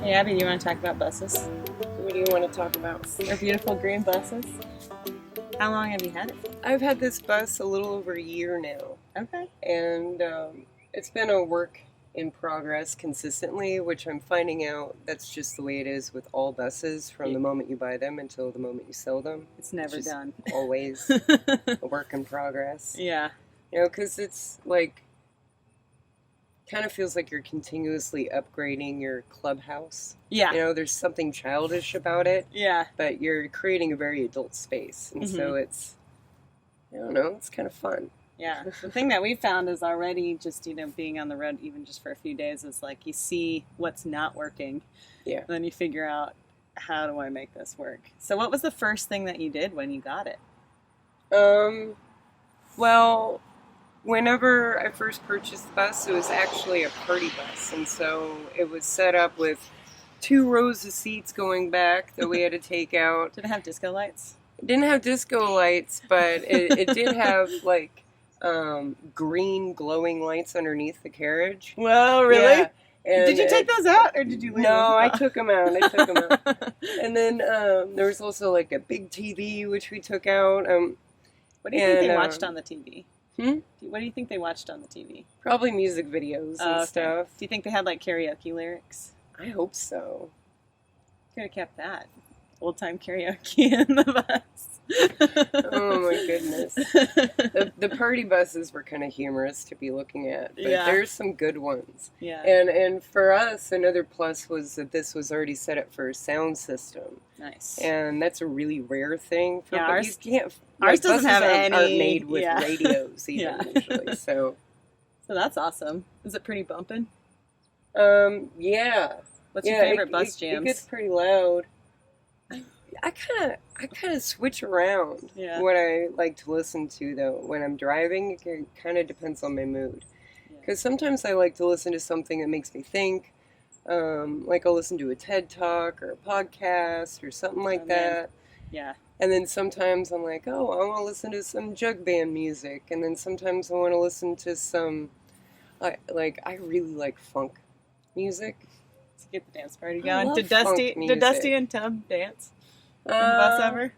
Hey, Abby, do you want to talk about buses? What do you want to talk about? Our beautiful green buses. How long have you had it? I've had this bus a little over a year now. Okay. And it's been a work in progress consistently, which I'm finding out that's just the way it is with all buses from the moment you buy them until the moment you sell them. It's never done. Always a work in progress. Yeah. You know, because it's like, kind of feels like you're continuously upgrading your clubhouse. Yeah. You know, there's something childish about it. Yeah. But you're creating a very adult space. And so it's, I don't know, it's kind of fun. Yeah. The thing that we found is already just, being on the road even just for a few days is like you see what's not working. Yeah. Then you figure out, how do I make this work? So what was the first thing that you did when you got it? Well, whenever I first purchased the bus, it was actually a party bus. And so it was set up with 2 rows of seats going back that we had to take out. Did it have disco lights? It didn't have disco lights, but it did have like green glowing lights underneath the carriage. Well, really? Yeah. And did you take those out, or did you leave them? No, I took them out. And then there was also like a big TV, which we took out. What do you think they watched on the TV? Hmm? What do you think they watched on the TV? Probably music videos and stuff. Do you think they had like karaoke lyrics? I hope so. Could have kept that. Old time karaoke in the bus. Oh my goodness. The party buses were kind of humorous to be looking at, but there's some good ones. Yeah. And for us, another plus was that this was already set up for a sound system. Nice. And that's a really rare thing. Ours doesn't have aren't any. made with radios even usually. So that's awesome. Is it pretty bumping? Yeah. What's your favorite bus jams? It gets pretty loud. I kind of switch around what I like to listen to, though. When I'm driving, it kind of depends on my mood. Because sometimes I like to listen to something that makes me think. Like I'll listen to a TED Talk or a podcast or something like that. Yeah. And then sometimes I'm like, oh, I want to listen to some jug band music. And then sometimes I want to listen to some, I really like funk music. To get the dance party going. Did Dusty and Tub dance? In the bus ever?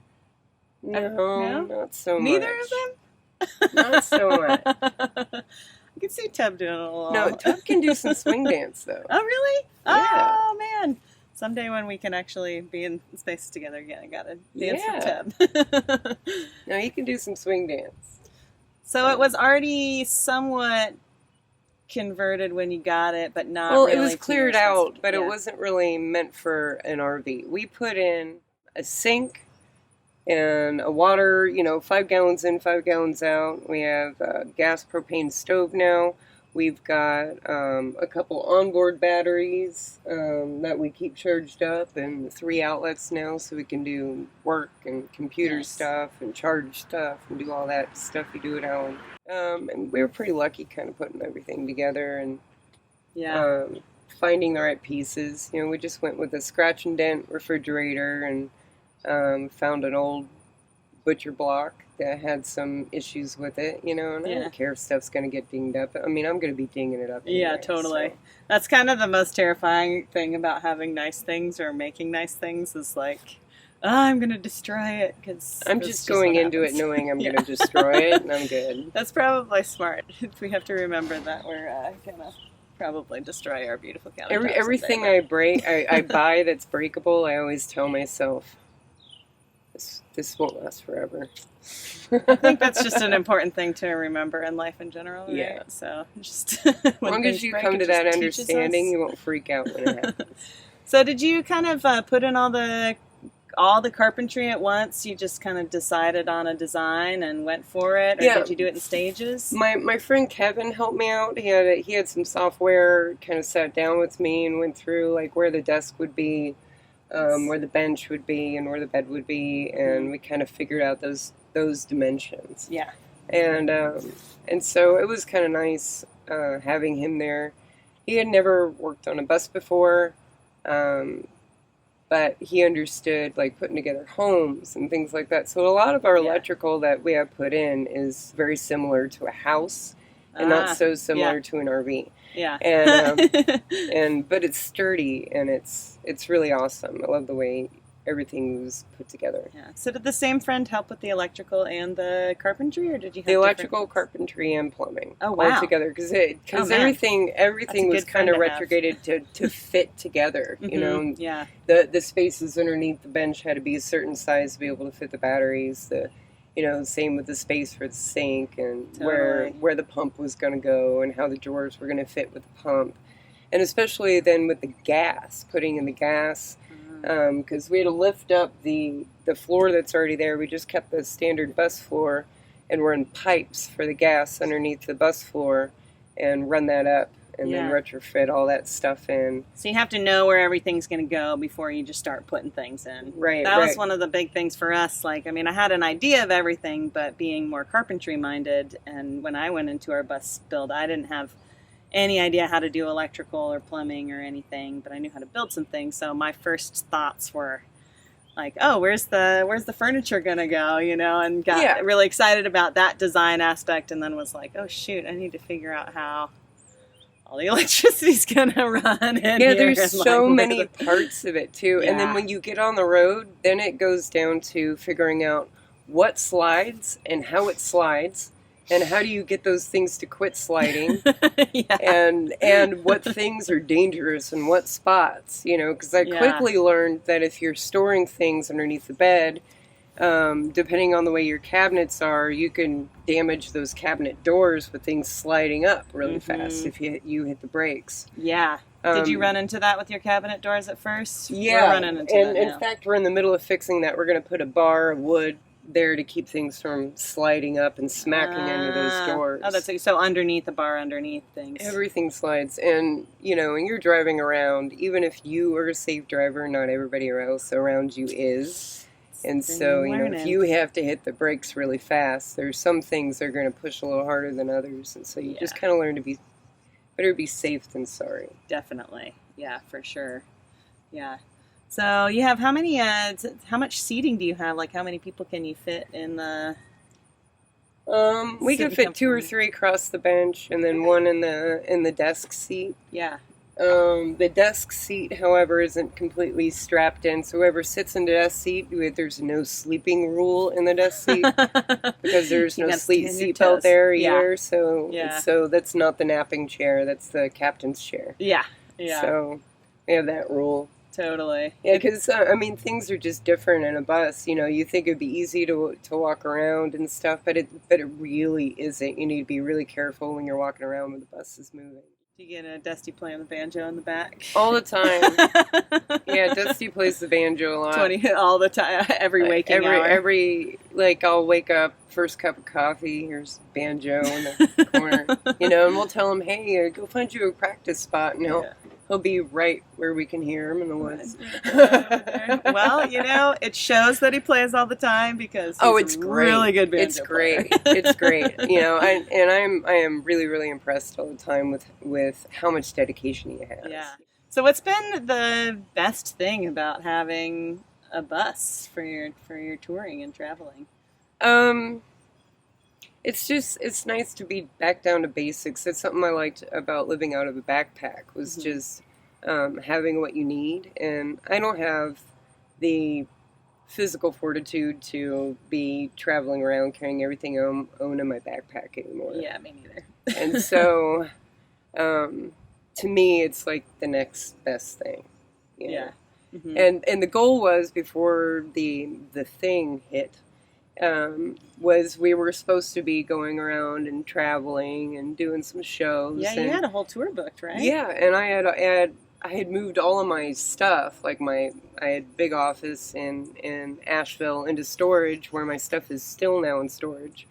No, not so much. Neither of them? Not so much. I can see Tub doing it a little. No, Tub can do some swing dance, though. Oh, really? Yeah. Oh, man. Someday when we can actually be in spaces together again, I gotta dance with Tub. No, he can do some swing dance. So it was already somewhat converted when you got it, but not really. Well, it was cleared out, but it wasn't really meant for an RV. We put in a sink and a water, 5 gallons in, 5 gallons out. We have a gas propane stove now. We've got a couple onboard batteries that we keep charged up, and 3 outlets now, so we can do work and computer stuff and charge stuff and do all that stuff you do at home. And we were pretty lucky kind of putting everything together and finding the right pieces. We just went with a scratch and dent refrigerator and found an old butcher block that had some issues with it, and I don't care if stuff's going to get dinged up. I mean, I'm going to be dinging it up anyway. Yeah, totally. So. That's kind of the most terrifying thing about having nice things or making nice things is like, I'm going to destroy it. Cause I'm just going into it knowing I'm going to destroy it, and I'm good. That's probably smart. We have to remember that we're going to probably destroy our beautiful countertops. Everything I buy that's breakable, I always tell myself, this won't last forever. I think that's just an important thing to remember in life in general. Right? Yeah. So just as long as you come to that understanding, you won't freak out when it happens. So did you kind of put in all the carpentry at once? You just kind of decided on a design and went for it, or did you do it in stages? My friend Kevin helped me out. He had some software. Kind of sat down with me and went through like where the desk would be. Where the bench would be and where the bed would be, and we kind of figured out those dimensions. Yeah. And so it was kind of nice having him there. He had never worked on a bus before, but he understood like putting together homes and things like that. So a lot of our electrical that we have put in is very similar to a house. and not so similar to an RV. Yeah. And but it's sturdy, and it's really awesome. I love the way everything was put together. Yeah. So did the same friend help with the electrical and the carpentry, or did you have the electrical, carpentry, and plumbing all together? Because everything was kind of retrograded to fit together. You know, the spaces underneath the bench had to be a certain size to be able to fit the batteries. Same with the space for the sink, and where the pump was going to go, and how the drawers were going to fit with the pump, and especially then with the gas, putting in the gas. Because we had to lift up the floor that's already there. We just kept the standard bus floor and run pipes for the gas underneath the bus floor and run that up and then retrofit all that stuff in. So you have to know where everything's going to go before you just start putting things in. Right. That was one of the big things for us. I had an idea of everything, but being more carpentry minded, and when I went into our bus build, I didn't have any idea how to do electrical or plumbing or anything, but I knew how to build some things. So my first thoughts were like, oh, where's the furniture gonna go, and got really excited about that design aspect, and then was like, oh shoot, I need to figure out how all the electricity's gonna run in here. There's so many parts of it too. And then when you get on the road, then it goes down to figuring out what slides and how it slides. And how do you get those things to quit sliding? And what things are dangerous and what spots, because I quickly learned that if you're storing things underneath the bed, depending on the way your cabinets are, you can damage those cabinet doors with things sliding up really fast if you hit the brakes. Yeah. Did you run into that with your cabinet doors at first? Yeah. We're running into that now. In fact, we're in the middle of fixing that. We're going to put a bar of wood there to keep things from sliding up and smacking into those doors. Oh, that's so underneath the bar, underneath things. Everything slides, and when you're driving around, even if you are a safe driver, not everybody else around you is. And so, if you have to hit the brakes really fast, there's some things that are going to push a little harder than others, and so you just kind of learn to be better be safe than sorry. Definitely, yeah, for sure, yeah. So you have how much seating do you have? How many people can you fit in the? We can fit 2 or 3 across the bench, and then one in the desk seat. Yeah. The desk seat, however, isn't completely strapped in. So whoever sits in the desk seat, there's no sleeping rule in the desk seat because there's no seat belt there either. So that's not the napping chair. That's the captain's chair. Yeah. Yeah. So we have that rule. Totally. Yeah, because, things are just different in a bus. You think it'd be easy to walk around and stuff, but it really isn't. You need to be really careful when you're walking around when the bus is moving. Do you get a Dusty playing the banjo in the back? All the time. Yeah, Dusty plays the banjo a lot. All the time, every waking hour. I'll wake up, first cup of coffee, here's banjo in the corner. And we'll tell him, hey, go find you a practice spot, and he'll be right where we can hear him in the woods. Well, it shows that he plays all the time because he's really good banjo It's great. It's great. I am really, really impressed all the time with how much dedication he has. Yeah. So what's been the best thing about having a bus for your touring and traveling? It's nice to be back down to basics. That's something I liked about living out of a backpack was just having what you need. And I don't have the physical fortitude to be traveling around carrying everything I own in my backpack anymore. Yeah, me neither. And so, to me, it's like the next best thing. Yeah. Mm-hmm. And the goal was before the thing hit. Was we were supposed to be going around and traveling and doing some shows. Yeah, you had a whole tour booked, right? Yeah, and I had moved all of my stuff, I had a big office in Asheville into storage, where my stuff is still now in storage,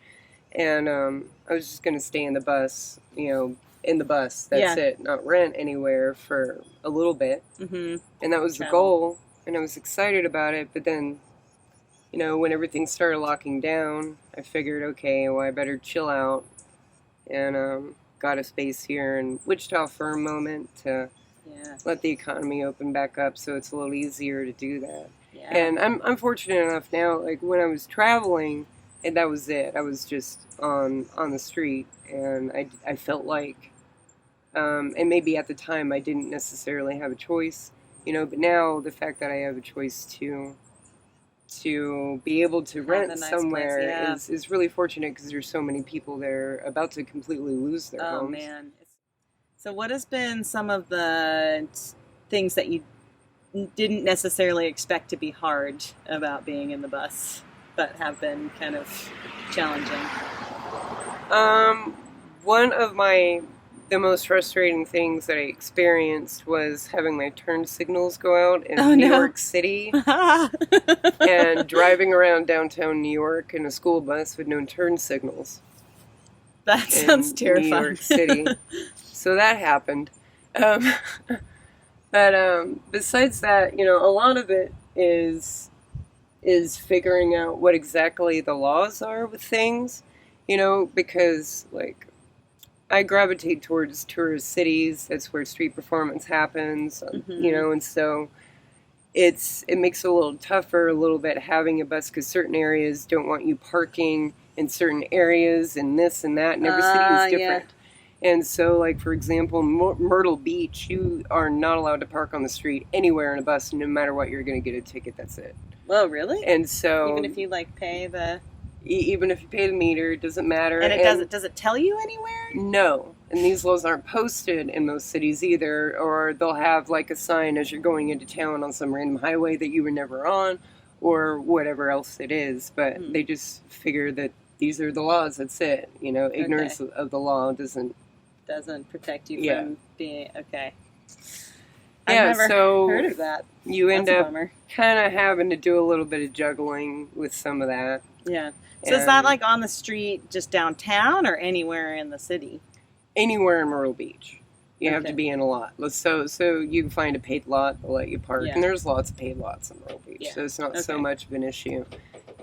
and I was just gonna stay in the bus, in the bus. That's it, not rent anywhere for a little bit, and that was the goal, and I was excited about it, but then. When everything started locking down, I figured, okay, well, I better chill out, and got a space here in Wichita for a moment to let the economy open back up, so it's a little easier to do that. Yeah. And I'm fortunate enough now, when I was traveling and that was it. I was just on the street, and I felt like, and maybe at the time I didn't necessarily have a choice, but now the fact that I have a choice to be able to rent nice somewhere place, yeah. is really fortunate, because there's so many people there about to completely lose their homes. Oh, man. So what has been some of the things that you didn't necessarily expect to be hard about being in the bus, but have been kind of challenging? One of the most frustrating things that I experienced was having my turn signals go out in New York City and driving around downtown New York in a school bus with no turn signals. That sounds terrifying. New York City. So that happened. But besides that, a lot of it is figuring out what exactly the laws are with things, because, like, I gravitate towards tourist cities. That's where street performance happens, and so it makes it a little tougher, a little bit, having a bus, because certain areas don't want you parking in certain areas, and this and that, and every city is different. Yeah. And so, like, for example, Myrtle Beach, you are not allowed to park on the street anywhere in a bus, no matter what. You're going to get a ticket. That's it. Well, really? And so, even if you pay the... Even if you pay the meter, it doesn't matter. And does it tell you anywhere? No. And these laws aren't posted in most cities either, or they'll have like a sign as you're going into town on some random highway that you were never on, or whatever else it is. But they just figure that these are the laws. That's it. Ignorance of the law doesn't protect you from being okay. Yeah, I've never heard of that. You end up kind of having to do a little bit of juggling with some of that. Yeah. So is that like on the street just downtown, or anywhere in the city? Anywhere in Myrtle Beach. You have to be in a lot. So you can find a paid lot, they'll let you park. Yeah. And there's lots of paid lots in Myrtle Beach. Yeah. So it's not so much of an issue.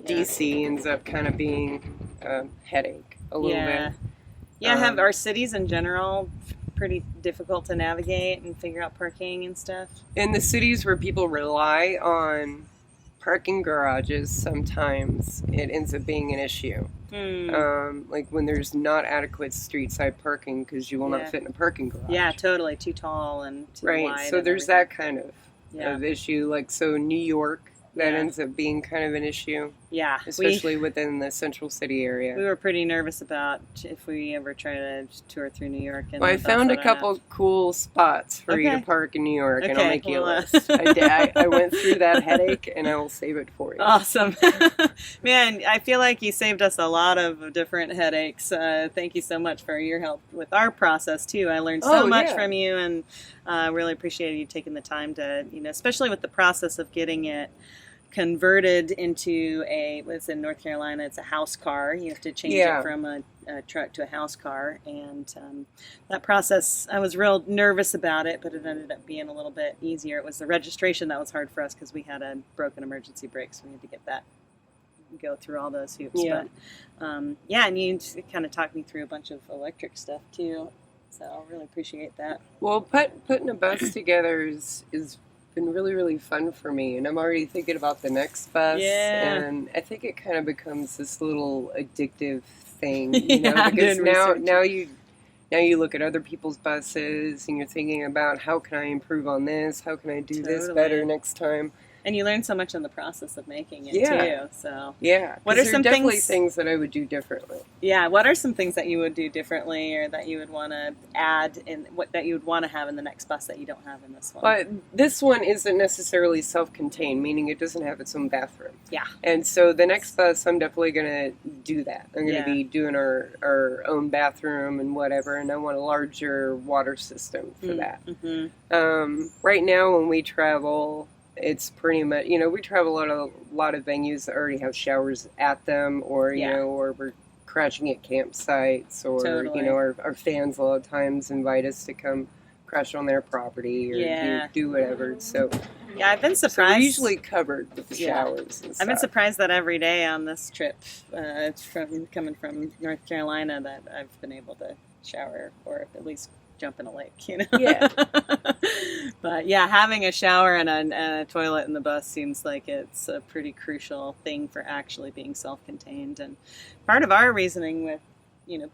Yeah. DC ends up kind of being a headache a little bit. Yeah, have our cities in general pretty difficult to navigate and figure out parking and stuff? In the cities where people rely on parking garages, sometimes it ends up being an issue. Like when there's not adequate street side parking, because you will not fit in a parking garage. Yeah, totally. Too tall and too wide. Right, so there's that kind of issue. Like, so New York, that ends up being kind of an issue. Yeah. Especially within the central city area. We were pretty nervous about if we ever try to tour through New York. Well, I found a couple cool spots for you to park in New York, and I'll make you a list. I went through that headache, and I will save it for you. Awesome. Man, I feel like you saved us a lot of different headaches. Thank you so much for your help with our process, too. I learned so much from you, and really appreciated you taking the time to, especially with the process of getting it converted into what's in North Carolina, it's a house car. You have to change it from a truck to a house car, and that process, I was real nervous about it, but it ended up being a little bit easier. It was the registration that was hard for us, because we had a broken emergency brake, so we had to get that, go through all those hoops. But and you kind of talked me through a bunch of electric stuff too, so I really appreciate that. Well, putting a bus together is been really, really fun for me, and I'm already thinking about the next bus. And I think it kind of becomes this little addictive thing, because now you look at other people's buses, and you're thinking about, how can I improve on this? How can I do this better next time? And you learn so much in the process of making it too. So what are some things that I would do differently? Yeah, what are some things that you would do differently, or that you would want to add in, that you would want to have in the next bus that you don't have in this one? But this one isn't necessarily self-contained, meaning it doesn't have its own bathroom. Yeah. And so the next bus, I'm definitely going to do that. I'm going to be doing our own bathroom and whatever, and I want a larger water system for that. Mm-hmm. Right now when we travel, it's pretty much, we travel a lot of venues that already have showers at them, or, or we're crashing at campsites, or, our fans a lot of times invite us to come crash on their property, or do whatever. So, I've been surprised. So we're usually covered with the showers and stuff. I've been surprised that every day on this trip, coming from North Carolina, that I've been able to shower, or at least jump in a lake, Yeah. But yeah, having a shower and a toilet in the bus seems like it's a pretty crucial thing for actually being self-contained. And part of our reasoning with,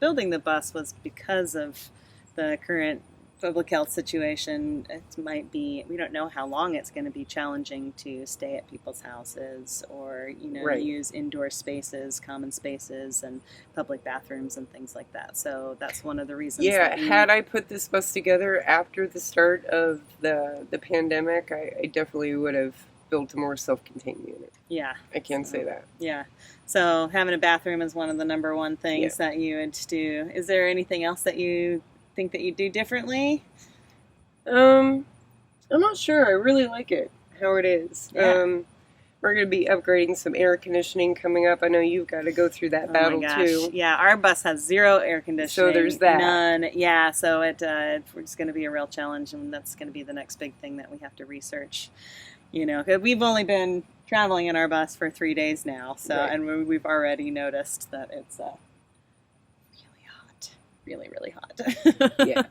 building the bus was because of the current public health situation. We don't know how long it's going to be challenging to stay at people's houses or, Right. use indoor spaces, common spaces, and public bathrooms and things like that. So that's one of the reasons. Yeah, had I put this bus together after the start of the pandemic, I definitely would have built a more self-contained unit. Yeah. I can say that. Yeah. So having a bathroom is one of the number one things that you would do. Is there anything else that you think that you do differently? I'm not sure. I really like it how it is. Yeah. We're going to be upgrading some air conditioning coming up. I know you've got to go through that battle too. Yeah, our bus has zero air conditioning. So there's that. None. Yeah, so it's going to be a real challenge, and that's going to be the next big thing that we have to research. 'Cause we've only been traveling in our bus for 3 days now, so Right. and we've already noticed that it's really hot, really, really hot. Yeah.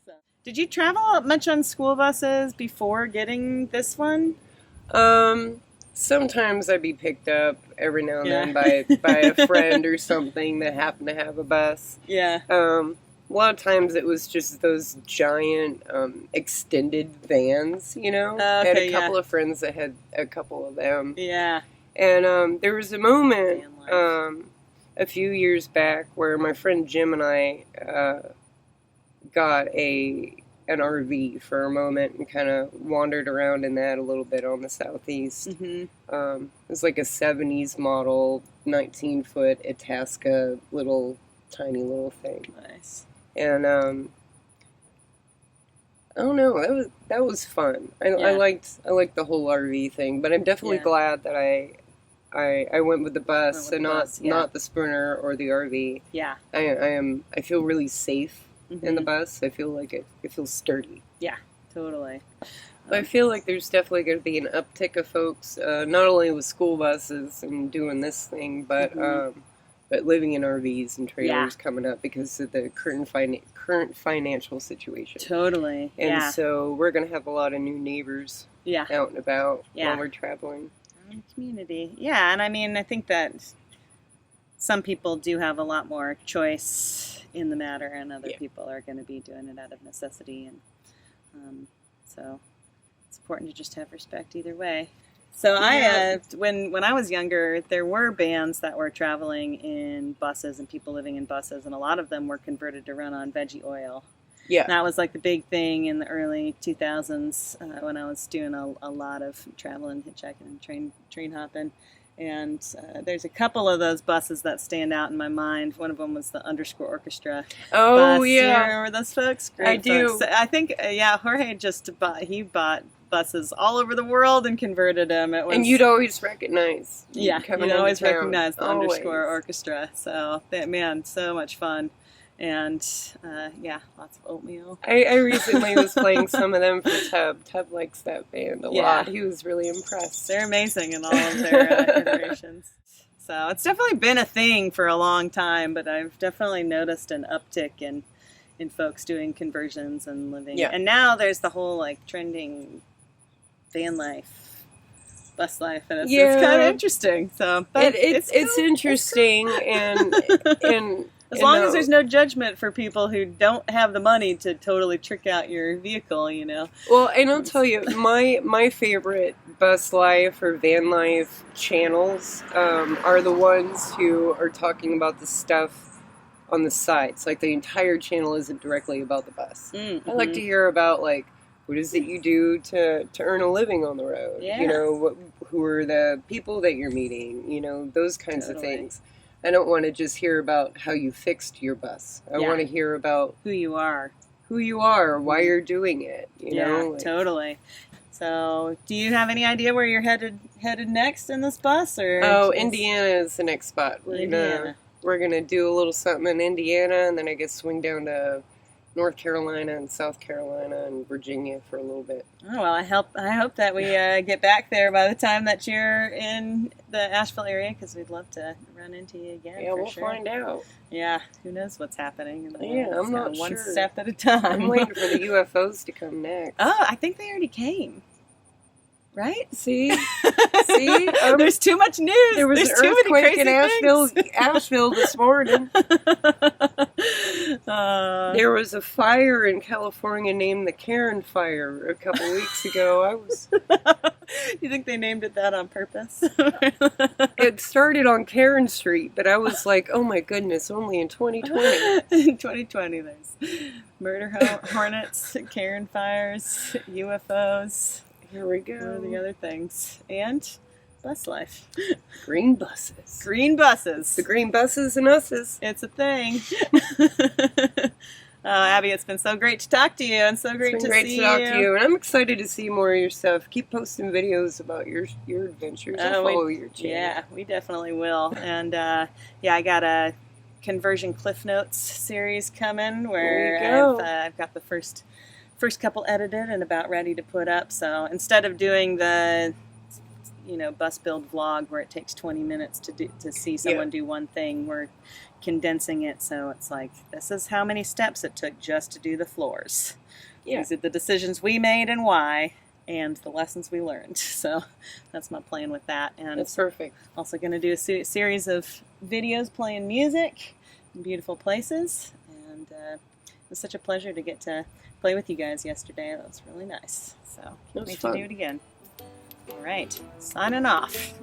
So, did you travel much on school buses before getting this one? Sometimes I'd be picked up every now and then by a friend or something that happened to have a bus. Yeah. A lot of times it was just those giant extended vans, I had a couple of friends that had a couple of them. Yeah. And there was a moment Van life. a few years back where my friend Jim and I got an RV for a moment and kind of wandered around in that a little bit on the southeast. Mm-hmm. It was like a 70s model, 19-foot Itasca tiny little thing. Nice. And I don't know, that was fun. I liked the whole RV thing, but I'm definitely glad that I went with the bus and not the Sprinter or the RV. Yeah. I feel really safe in the bus. I feel like it feels sturdy. Yeah, totally. But I feel like there's definitely going to be an uptick of folks, not only with school buses and doing this thing, but living in RVs and trailers coming up because of the current financial situation. Totally. And so we're going to have a lot of new neighbors out and about while we're traveling. Community. Yeah, and I think that some people do have a lot more choice in the matter, and other people are going to be doing it out of necessity, and so it's important to just have respect either way. So when I was younger, there were bands that were traveling in buses and people living in buses, and a lot of them were converted to run on veggie oil. Yeah, and that was like the big thing in the early 2000s when I was doing a lot of traveling, hitchhiking, and train hopping. And there's a couple of those buses that stand out in my mind. One of them was the _ Orchestra. Oh, bus. yeah. You remember those folks? Great I do. folks. I think, Jorge bought buses all over the world and converted them. And you'd always recognize. You'd always recognize the always. _ Orchestra. So, man, so much fun. And, lots of oatmeal. I recently was playing some of them for Tub. Tub likes that band a lot. He was really impressed. They're amazing in all of their iterations. So it's definitely been a thing for a long time, but I've definitely noticed an uptick in folks doing conversions and living. Yeah. And now there's the whole trending van life, bus life, and it's kind of interesting. So it's interesting and as long as there's no judgment for people who don't have the money to totally trick out your vehicle, Well, and I'll tell you, my favorite bus life or van life channels are the ones who are talking about the stuff on the sides. Like the entire channel isn't directly about the bus. Mm-hmm. I like to hear about what is it you do to earn a living on the road? Yeah. Who are the people that you're meeting? Those kinds of things. I don't want to just hear about how you fixed your bus. I want to hear about who you are, why you're doing it. Totally. So, do you have any idea where you're headed next in this bus? Or Indiana is the next spot. We're gonna do a little something in Indiana, and then I guess swing down to North Carolina and South Carolina and Virginia for a little bit. Oh, well, I hope that we get back there by the time that you're in the Asheville area, because we'd love to run into you again. Yeah, we'll find out. Yeah, who knows what's happening in the world. Yeah, I'm not one sure. step at a time. I'm waiting for the UFOs to come next. Oh, I think they already came. Right? See? There's too much news. There was There's an earthquake in Asheville this morning. There was a fire in California named the Karen Fire a couple weeks ago. You think they named it that on purpose? It started on Karen Street, but I was like, oh my goodness, only in 2020. In 2020, there's murder hornets, Karen fires, UFOs. Here we go. What are the other things? And bus life. Green buses. Green buses. The green buses and us's. It's a thing. Abby, it's been so great to talk to you, and so great to see you. It's been great to talk to you, and I'm excited to see more of your stuff. Keep posting videos about your adventures. I'll follow your channel. Yeah, we definitely will. And I got a conversion Cliff Notes series coming where I've got the first couple edited and about ready to put up. So instead of doing the bus build vlog where it takes 20 minutes to see someone do one thing, we're condensing it so it's like, this is how many steps it took just to do the floors. These are the decisions we made and why, and the lessons we learned. So that's my plan with that. And that's perfect. Also going to do a series of videos playing music in beautiful places, and it was such a pleasure to get to play with you guys yesterday. That was really nice. So can't wait to do it again. All right, signing off.